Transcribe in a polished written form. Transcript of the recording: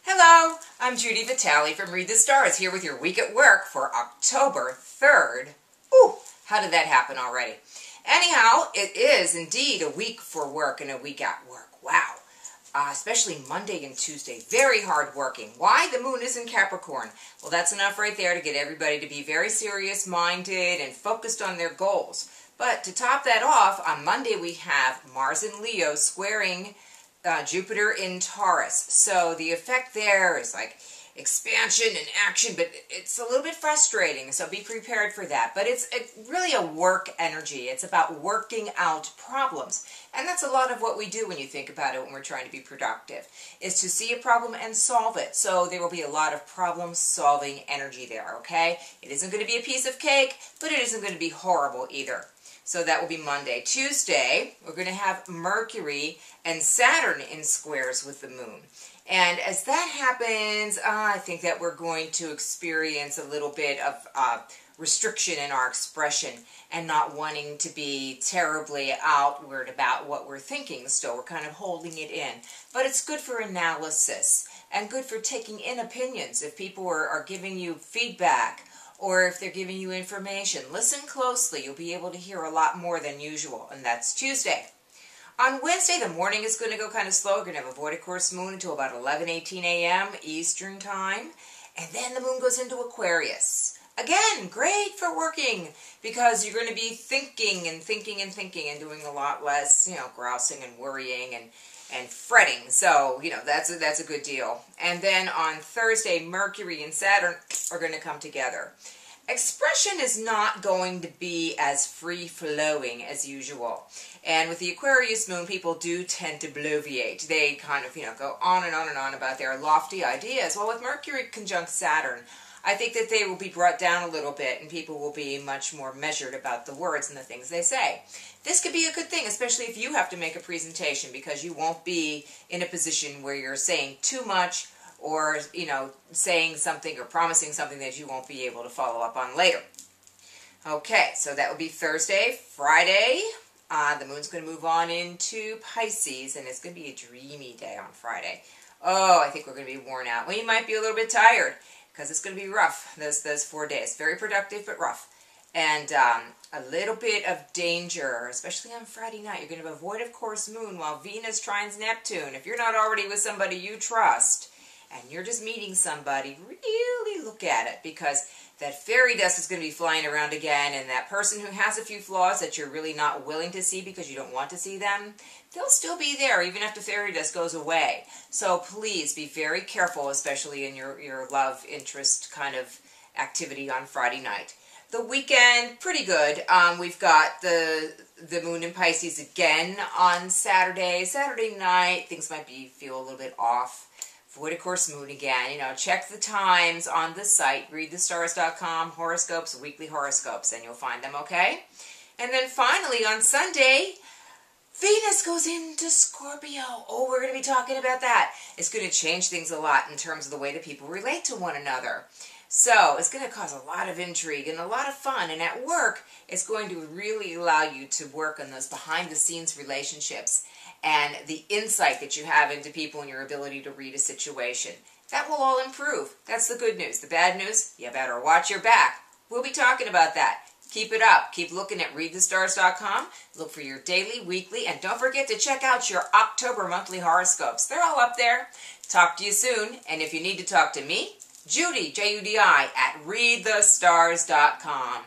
Hello, I'm Judi Vitale from Read the Stars, here with your week at work for October 3rd. Ooh, how did that happen already? Anyhow, it is indeed a week for work and a week at work. Wow. Especially Monday and Tuesday. Very hard working. Why? The moon is in Capricorn. Well, that's enough right there to get everybody to be very serious-minded and focused on their goals. But to top that off, on Monday we have Mars in Leo squaring Jupiter in Taurus. So the effect there is like expansion and action, but it's a little bit frustrating, so be prepared for that. But it's really a work energy. It's about working out problems. And that's a lot of what we do when you think about it when we're trying to be productive, is to see a problem and solve it. So there will be a lot of problem-solving energy there, okay? It isn't going to be a piece of cake, but it isn't going to be horrible either. So that will be Monday. Tuesday, we're going to have Mercury and Saturn in squares with the moon. And as that happens, I think that we're going to experience a little bit of restriction in our expression and not wanting to be terribly outward about what we're thinking. Still, we're kind of holding it in. But it's good for analysis and good for taking in opinions. If people are giving you feedback, or if they're giving you information, listen closely. You'll be able to hear a lot more than usual, and that's Tuesday. On Wednesday, the morning is going to go kind of slow. We're going to have a void of course moon until about 11:18 a.m. Eastern time, and then the moon goes into Aquarius. Again, great for working, because you're going to be thinking and thinking and thinking and doing a lot less, grousing and worrying and fretting. So, that's a good deal. And then on Thursday, Mercury and Saturn are going to come together. Expression is not going to be as free-flowing as usual. And with the Aquarius moon, people do tend to bloviate. They kind of, go on and on and on about their lofty ideas. Well, with Mercury conjunct Saturn, I think that they will be brought down a little bit, and people will be much more measured about the words and the things they say. This could be a good thing, especially if you have to make a presentation, because you won't be in a position where you're saying too much or, saying something or promising something that you won't be able to follow up on later. Okay, so that would be Thursday. Friday, the moon's going to move on into Pisces, and it's going to be a dreamy day on Friday. Oh, I think we're going to be worn out. Well, you might be a little bit tired, because it's going to be rough, those 4 days. Very productive, but rough. And a little bit of danger, especially on Friday night. You're going to have a void of course moon while Venus trines Neptune. If you're not already with somebody you trust, and you're just meeting somebody, really look at it, because that fairy dust is going to be flying around again, and that person who has a few flaws that you're really not willing to see because you don't want to see them, they'll still be there even after fairy dust goes away. So please be very careful, especially in your love interest kind of activity on Friday night. The weekend, pretty good. We've got the moon in Pisces again on Saturday. Saturday night, things might feel a little bit off. Void of course moon again. Check the times on the site, readthestars.com, horoscopes, weekly horoscopes, and you'll find them, okay? And then finally, on Sunday, Venus goes into Scorpio. Oh, we're going to be talking about that. It's going to change things a lot in terms of the way that people relate to one another. So it's going to cause a lot of intrigue and a lot of fun. And at work, it's going to really allow you to work on those behind-the-scenes relationships and the insight that you have into people and your ability to read a situation. That will all improve. That's the good news. The bad news, you better watch your back. We'll be talking about that. Keep it up. Keep looking at readthestars.com. Look for your daily, weekly, and don't forget to check out your October monthly horoscopes. They're all up there. Talk to you soon. And if you need to talk to me, Judi, Judi, at readthestars.com.